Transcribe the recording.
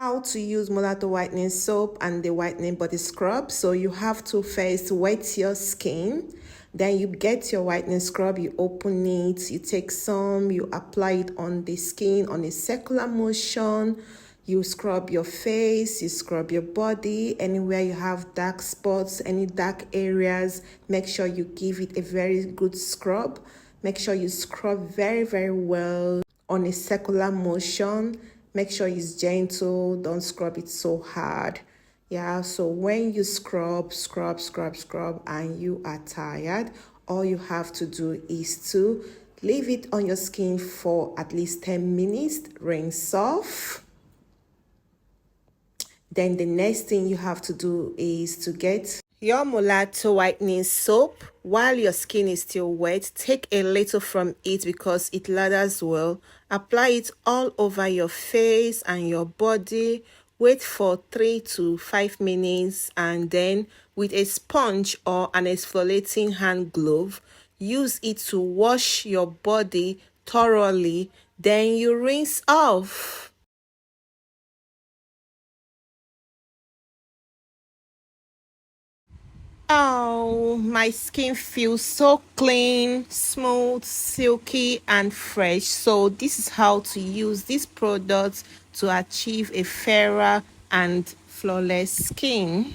How to use Molato whitening soap and the whitening body scrub. So you have to first wet your skin, then you get your whitening scrub, you open it, you take some, you apply it on the skin on a circular motion. You scrub your face, you scrub your body, anywhere you have dark spots, any dark areas, make sure you give it a very good scrub. Make sure you scrub very well on a circular motion. Make sure it's gentle, don't scrub it so hard. Yeah, so when you scrub and you are tired, all you have to do is to leave it on your skin for at least 10 minutes, rinse off. Then the next thing you have to do is to get your Molato whitening soap. While your skin is still wet, take a little from it because it lathers well. Apply it all over your face and your body. Wait for 3 to 5 minutes, and then with a sponge or an exfoliating hand glove, use it to wash your body thoroughly. Then you rinse off. Oh, my skin feels so clean, smooth, silky, and fresh. So this is how to use these products to achieve a fairer and flawless skin.